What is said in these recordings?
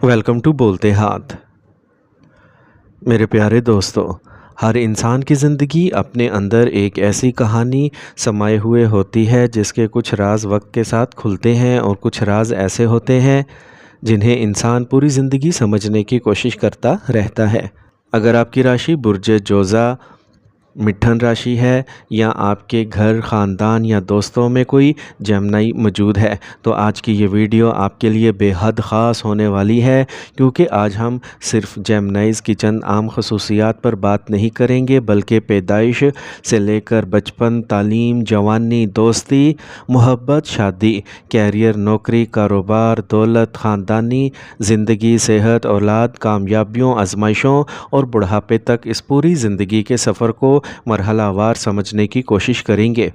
Welcome to بولتے ہاتھ۔ میرے پیارے دوستو، ہر انسان کی زندگی اپنے اندر ایک ایسی کہانی سمائے ہوئے ہوتی ہے جس کے کچھ راز وقت کے ساتھ کھلتے ہیں اور کچھ راز ایسے ہوتے ہیں جنہیں انسان پوری زندگی سمجھنے کی کوشش کرتا رہتا ہے۔ اگر آپ کی راشی برج جوزہ مٹھن راشی ہے یا آپ کے گھر، خاندان یا دوستوں میں کوئی جیمنائی موجود ہے تو آج کی یہ ویڈیو آپ کے لیے بے حد خاص ہونے والی ہے، کیونکہ آج ہم صرف جیمنائز کی چند عام خصوصیات پر بات نہیں کریں گے بلکہ پیدائش سے لے کر بچپن، تعلیم، جوانی، دوستی، محبت، شادی، کیریئر، نوکری، کاروبار، دولت، خاندانی زندگی، صحت، اولاد، کامیابیوں، آزمائشوں اور بڑھاپے تک اس پوری زندگی کے سفر کو مرحلہ وار سمجھنے کی کوشش کریں گے۔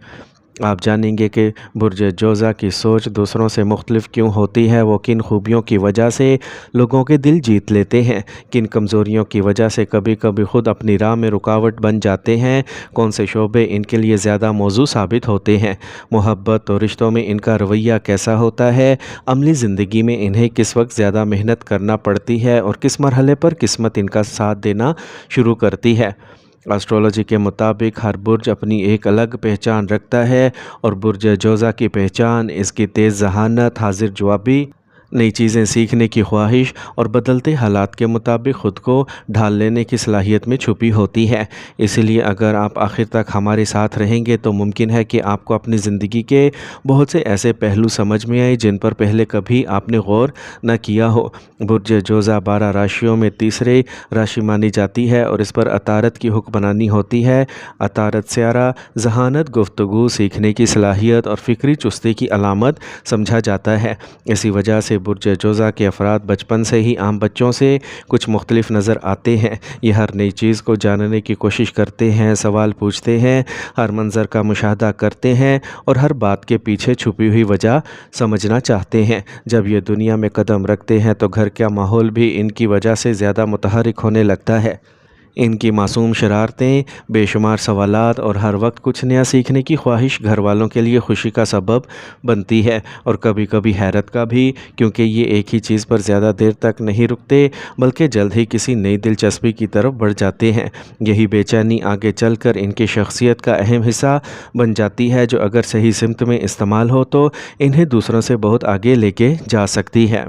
آپ جانیں گے کہ برج جوزہ کی سوچ دوسروں سے مختلف کیوں ہوتی ہے، وہ کن خوبیوں کی وجہ سے لوگوں کے دل جیت لیتے ہیں، کن کمزوریوں کی وجہ سے کبھی کبھی خود اپنی راہ میں رکاوٹ بن جاتے ہیں، کون سے شعبے ان کے لیے زیادہ موزوں ثابت ہوتے ہیں، محبت اور رشتوں میں ان کا رویہ کیسا ہوتا ہے، عملی زندگی میں انہیں کس وقت زیادہ محنت کرنا پڑتی ہے اور کس مرحلے پر قسمت ان کا ساتھ دینا شروع کرتی ہے۔ ایسٹرولوجی کے مطابق ہر برج اپنی ایک الگ پہچان رکھتا ہے اور برج جوزہ کی پہچان اس کی تیز ذہانت، حاضر جوابی، نئی چیزیں سیکھنے کی خواہش اور بدلتے حالات کے مطابق خود کو ڈھال لینے کی صلاحیت میں چھپی ہوتی ہے۔ اسی لیے اگر آپ آخر تک ہمارے ساتھ رہیں گے تو ممکن ہے کہ آپ کو اپنی زندگی کے بہت سے ایسے پہلو سمجھ میں آئے جن پر پہلے کبھی آپ نے غور نہ کیا ہو۔ برج جوزہ 12 راشیوں میں تیسری راشی مانی جاتی ہے اور اس پر عطارد کی حکمرانی ہوتی ہے۔ عطارد سیارہ ذہانت، گفتگو، سیکھنے کی صلاحیت اور فکری چستی کی علامت سمجھا جاتا ہے۔ اسی وجہ سے برج جوزہ کے افراد بچپن سے ہی عام بچوں سے کچھ مختلف نظر آتے ہیں۔ یہ ہر نئی چیز کو جاننے کی کوشش کرتے ہیں، سوال پوچھتے ہیں، ہر منظر کا مشاہدہ کرتے ہیں اور ہر بات کے پیچھے چھپی ہوئی وجہ سمجھنا چاہتے ہیں۔ جب یہ دنیا میں قدم رکھتے ہیں تو گھر کا ماحول بھی ان کی وجہ سے زیادہ متحرک ہونے لگتا ہے۔ ان کی معصوم شرارتیں، بے شمار سوالات اور ہر وقت کچھ نیا سیکھنے کی خواہش گھر والوں کے لیے خوشی کا سبب بنتی ہے اور کبھی کبھی حیرت کا بھی، کیونکہ یہ ایک ہی چیز پر زیادہ دیر تک نہیں رکتے بلکہ جلد ہی کسی نئی دلچسپی کی طرف بڑھ جاتے ہیں۔ یہی بے چینی آگے چل کر ان کی شخصیت کا اہم حصہ بن جاتی ہے جو اگر صحیح سمت میں استعمال ہو تو انہیں دوسروں سے بہت آگے لے کے جا سکتی ہے۔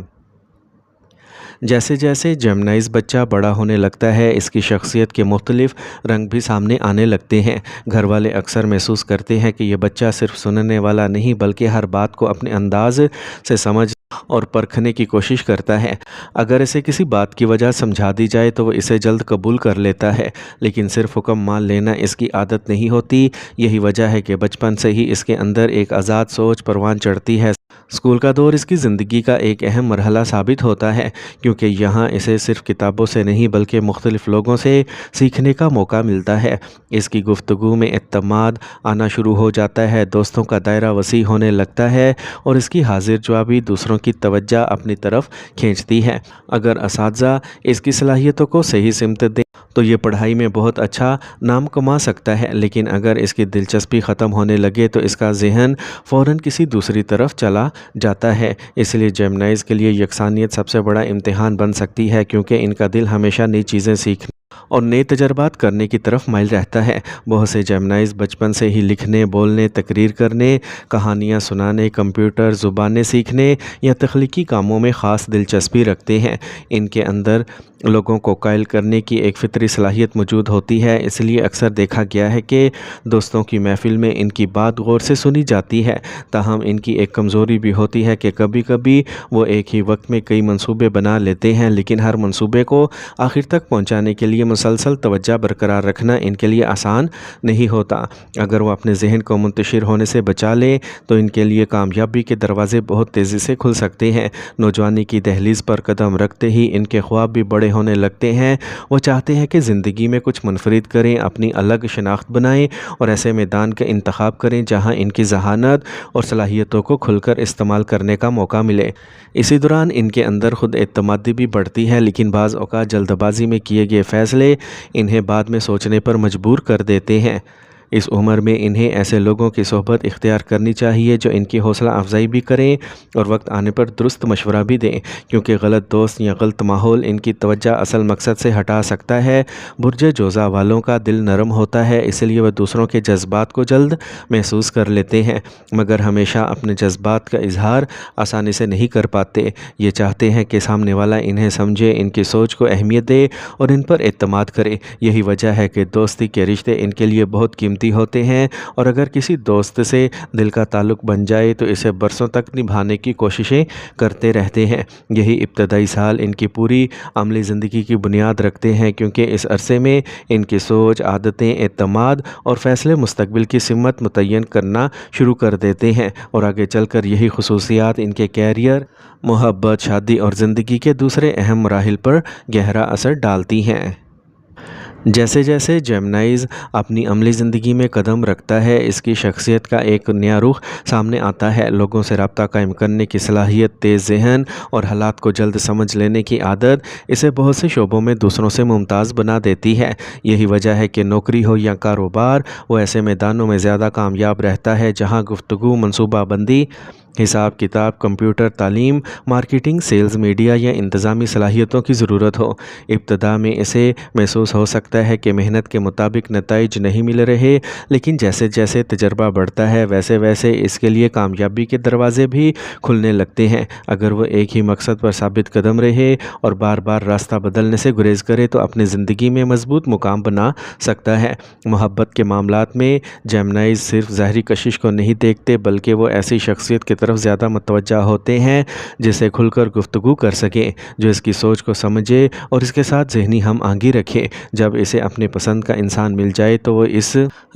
جیسے جیسے جیمنائز بچہ بڑا ہونے لگتا ہے اس کی شخصیت کے مختلف رنگ بھی سامنے آنے لگتے ہیں۔ گھر والے اکثر محسوس کرتے ہیں کہ یہ بچہ صرف سننے والا نہیں بلکہ ہر بات کو اپنے انداز سے سمجھ اور پرکھنے کی کوشش کرتا ہے۔ اگر اسے کسی بات کی وجہ سمجھا دی جائے تو وہ اسے جلد قبول کر لیتا ہے، لیکن صرف حکم مان لینا اس کی عادت نہیں ہوتی۔ یہی وجہ ہے کہ بچپن سے ہی اس کے اندر ایک آزاد سوچ پروان چڑھتی ہے۔ اسکول کا دور اس کی زندگی کا ایک اہم مرحلہ ثابت ہوتا ہے، کیونکہ یہاں اسے صرف کتابوں سے نہیں بلکہ مختلف لوگوں سے سیکھنے کا موقع ملتا ہے۔ اس کی گفتگو میں اعتماد آنا شروع ہو جاتا ہے، دوستوں کا دائرہ وسیع ہونے لگتا ہے اور اس کی حاضر جوابی دوسروں کی توجہ اپنی طرف کھینچتی ہے۔ اگر اساتذہ اس کی صلاحیتوں کو صحیح سمت دیں تو یہ پڑھائی میں بہت اچھا نام کما سکتا ہے، لیکن اگر اس کی دلچسپی ختم ہونے لگے تو اس کا ذہن فوراً کسی دوسری طرف چلا جاتا ہے۔ اس لیے جیمنائز کے لیے یکسانیت سب سے بڑا امتحان بن سکتی ہے، کیونکہ ان کا دل ہمیشہ نئی چیزیں سیکھنے اور نئے تجربات کرنے کی طرف مائل رہتا ہے۔ بہت سے جیمنائز بچپن سے ہی لکھنے، بولنے، تقریر کرنے، کہانیاں سنانے، کمپیوٹر زبانیں سیکھنے یا تخلیقی کاموں میں خاص دلچسپی رکھتے ہیں۔ ان کے اندر لوگوں کو قائل کرنے کی ایک فطری صلاحیت موجود ہوتی ہے، اس لیے اکثر دیکھا گیا ہے کہ دوستوں کی محفل میں ان کی بات غور سے سنی جاتی ہے۔ تاہم ان کی ایک کمزوری بھی ہوتی ہے کہ کبھی کبھی وہ ایک ہی وقت میں کئی منصوبے بنا لیتے ہیں، لیکن ہر منصوبے کو آخر تک پہنچانے کے لیے مسلسل توجہ برقرار رکھنا ان کے لیے آسان نہیں ہوتا۔ اگر وہ اپنے ذہن کو منتشر ہونے سے بچا لیں تو ان کے لیے کامیابی کے دروازے بہت تیزی سے کھل سکتے ہیں۔ نوجوانی کی دہلیز پر قدم رکھتے ہی ان کے خواب بھی بڑے ہونے لگتے ہیں۔ وہ چاہتے ہیں کہ زندگی میں کچھ منفرد کریں، اپنی الگ شناخت بنائیں اور ایسے میدان کا انتخاب کریں جہاں ان کی ذہانت اور صلاحیتوں کو کھل کر استعمال کرنے کا موقع ملے۔ اسی دوران ان کے اندر خود اعتمادی بھی بڑھتی ہے، لیکن بعض اوقات جلد بازی میں کیے گئے فیصلے انہیں بعد میں سوچنے پر مجبور کر دیتے ہیں۔ اس عمر میں انہیں ایسے لوگوں کی صحبت اختیار کرنی چاہیے جو ان کی حوصلہ افزائی بھی کریں اور وقت آنے پر درست مشورہ بھی دیں، کیونکہ غلط دوست یا غلط ماحول ان کی توجہ اصل مقصد سے ہٹا سکتا ہے۔ برج جوزا والوں کا دل نرم ہوتا ہے، اس لیے وہ دوسروں کے جذبات کو جلد محسوس کر لیتے ہیں، مگر ہمیشہ اپنے جذبات کا اظہار آسانی سے نہیں کر پاتے۔ یہ چاہتے ہیں کہ سامنے والا انہیں سمجھے، ان کی سوچ کو اہمیت دے اور ان پر اعتماد کرے۔ یہی وجہ ہے کہ دوستی کے رشتے ان کے لیے بہت قیمتی ہوتے ہیں، اور اگر کسی دوست سے دل کا تعلق بن جائے تو اسے برسوں تک نبھانے کی کوششیں کرتے رہتے ہیں۔ یہی ابتدائی سال ان کی پوری عملی زندگی کی بنیاد رکھتے ہیں، کیونکہ اس عرصے میں ان کی سوچ، عادتیں، اعتماد اور فیصلے مستقبل کی سمت متعین کرنا شروع کر دیتے ہیں، اور آگے چل کر یہی خصوصیات ان کے کیریئر، محبت، شادی اور زندگی کے دوسرے اہم مراحل پر گہرا اثر ڈالتی ہیں۔ جیسے جیسے جیمنائز اپنی عملی زندگی میں قدم رکھتا ہے، اس کی شخصیت کا ایک نیا رخ سامنے آتا ہے۔ لوگوں سے رابطہ قائم کرنے کی صلاحیت، تیز ذہن اور حالات کو جلد سمجھ لینے کی عادت اسے بہت سے شعبوں میں دوسروں سے ممتاز بنا دیتی ہے۔ یہی وجہ ہے کہ نوکری ہو یا کاروبار، وہ ایسے میدانوں میں زیادہ کامیاب رہتا ہے جہاں گفتگو، منصوبہ بندی، حساب کتاب، کمپیوٹر تعلیم، مارکیٹنگ، سیلز، میڈیا یا انتظامی صلاحیتوں کی ضرورت ہو۔ ابتدا میں اسے محسوس ہو سکتا ہے کہ محنت کے مطابق نتائج نہیں مل رہے، لیکن جیسے جیسے تجربہ بڑھتا ہے ویسے ویسے اس کے لیے کامیابی کے دروازے بھی کھلنے لگتے ہیں۔ اگر وہ ایک ہی مقصد پر ثابت قدم رہے اور بار بار راستہ بدلنے سے گریز کرے تو اپنی زندگی میں مضبوط مقام بنا سکتا ہے۔ محبت کے معاملات میں جیمنائز صرف ظاہری کشش کو نہیں دیکھتے، بلکہ وہ ایسی شخصیت کی طرف زیادہ متوجہ ہوتے ہیں جسے کھل کر گفتگو کر سکیں، جو اس کی سوچ کو سمجھے اور اس کے ساتھ ذہنی ہم آہنگی رکھے۔ جب اسے اپنے پسند کا انسان مل جائے تو وہ اس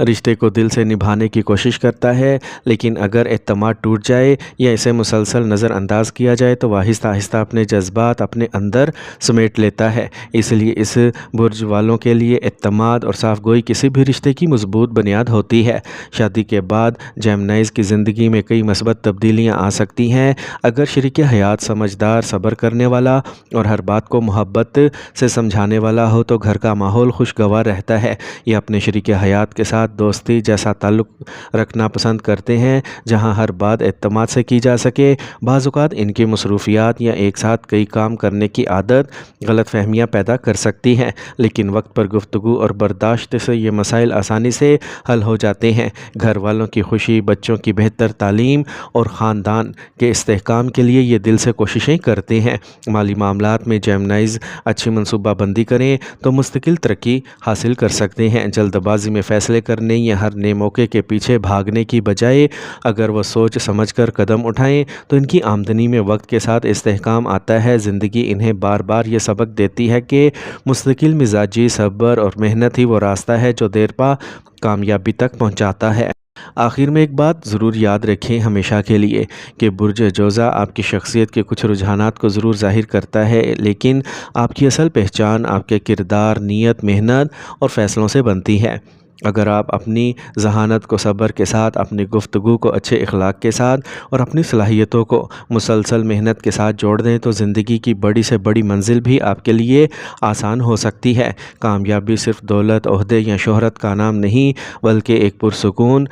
رشتے کو دل سے نبھانے کی کوشش کرتا ہے، لیکن اگر اعتماد ٹوٹ جائے یا اسے مسلسل نظر انداز کیا جائے تو وہ آہستہ آہستہ اپنے جذبات اپنے اندر سمیٹ لیتا ہے۔ اس لیے اس برج والوں کے لیے اعتماد اور صاف گوئی کسی بھی رشتے کی مضبوط بنیاد ہوتی ہے۔ شادی کے بعد جیمنائز کی زندگی میں کئی مثبت تبدیلیاں آ سکتی ہیں۔ اگر شریک حیات سمجھدار، صبر کرنے والا اور ہر بات کو محبت سے سمجھانے والا ہو تو گھر کا ماحول خوشگوار رہتا ہے۔ یہ اپنے شریک حیات کے ساتھ دوستی جیسا تعلق رکھنا پسند کرتے ہیں جہاں ہر بات اعتماد سے کی جا سکے۔ بعض اوقات ان کی مصروفیات یا ایک ساتھ کئی کام کرنے کی عادت غلط فہمیاں پیدا کر سکتی ہیں، لیکن وقت پر گفتگو اور برداشت سے یہ مسائل آسانی سے حل ہو جاتے ہیں۔ گھر والوں کی خوشی، بچوں کی بہتر تعلیم اور خاندان کے استحکام کے لیے یہ دل سے کوششیں کرتے ہیں۔ مالی معاملات میں جیمنائز اچھی منصوبہ بندی کریں تو مستقل ترقی حاصل کر سکتے ہیں۔ جلد بازی میں فیصلے کرنے یا ہر نئے موقع کے پیچھے بھاگنے کی بجائے اگر وہ سوچ سمجھ کر قدم اٹھائیں تو ان کی آمدنی میں وقت کے ساتھ استحکام آتا ہے۔ زندگی انہیں بار بار یہ سبق دیتی ہے کہ مستقل مزاجی، صبر اور محنت ہی وہ راستہ ہے جو دیر پا کامیابی تک پہنچاتا ہے۔ آخر میں ایک بات ضرور یاد رکھیں ہمیشہ کے لیے کہ برج جوزا آپ کی شخصیت کے کچھ رجحانات کو ضرور ظاہر کرتا ہے، لیکن آپ کی اصل پہچان آپ کے کردار، نیت، محنت اور فیصلوں سے بنتی ہے۔ اگر آپ اپنی ذہانت کو صبر کے ساتھ، اپنی گفتگو کو اچھے اخلاق کے ساتھ اور اپنی صلاحیتوں کو مسلسل محنت کے ساتھ جوڑ دیں تو زندگی کی بڑی سے بڑی منزل بھی آپ کے لیے آسان ہو سکتی ہے۔ کامیابی صرف دولت، عہدے یا شہرت کا نام نہیں، بلکہ ایک پرسکون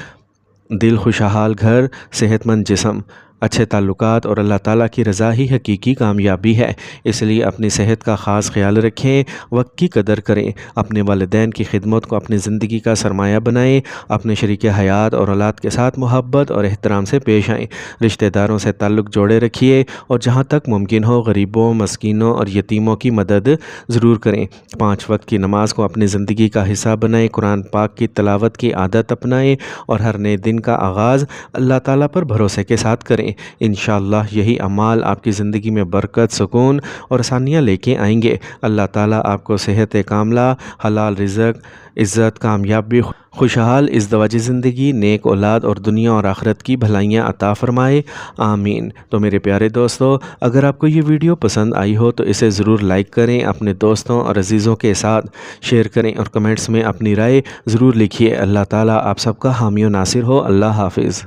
دل، خوشحال گھر، صحت مند جسم، اچھے تعلقات اور اللہ تعالیٰ کی رضا ہی حقیقی کامیابی ہے۔ اس لیے اپنی صحت کا خاص خیال رکھیں، وقت کی قدر کریں، اپنے والدین کی خدمت کو اپنی زندگی کا سرمایہ بنائیں، اپنے شریک حیات اور اولاد کے ساتھ محبت اور احترام سے پیش آئیں، رشتہ داروں سے تعلق جوڑے رکھیے اور جہاں تک ممکن ہو غریبوں، مسکینوں اور یتیموں کی مدد ضرور کریں۔ 5 وقت کی نماز کو اپنی زندگی کا حصہ بنائیں، قرآن پاک کی تلاوت کی عادت اپنائیں اور ہر نئے دن کا آغاز اللہ تعالیٰ پر بھروسے کے ساتھ کریں۔ انشاءاللہ یہی اعمال آپ کی زندگی میں برکت، سکون اور آسانیاں لے کے آئیں گے۔ اللہ تعالیٰ آپ کو صحت کاملہ، حلال رزق، عزت، کامیابی، خوشحال ازدواجی زندگی، نیک اولاد اور دنیا اور آخرت کی بھلائیاں عطا فرمائے، آمین۔ تو میرے پیارے دوستو، اگر آپ کو یہ ویڈیو پسند آئی ہو تو اسے ضرور لائک کریں، اپنے دوستوں اور عزیزوں کے ساتھ شیئر کریں اور کمنٹس میں اپنی رائے ضرور لکھیے۔ اللہ تعالیٰ آپ سب کا حامی و ناصر ہو۔ اللہ حافظ۔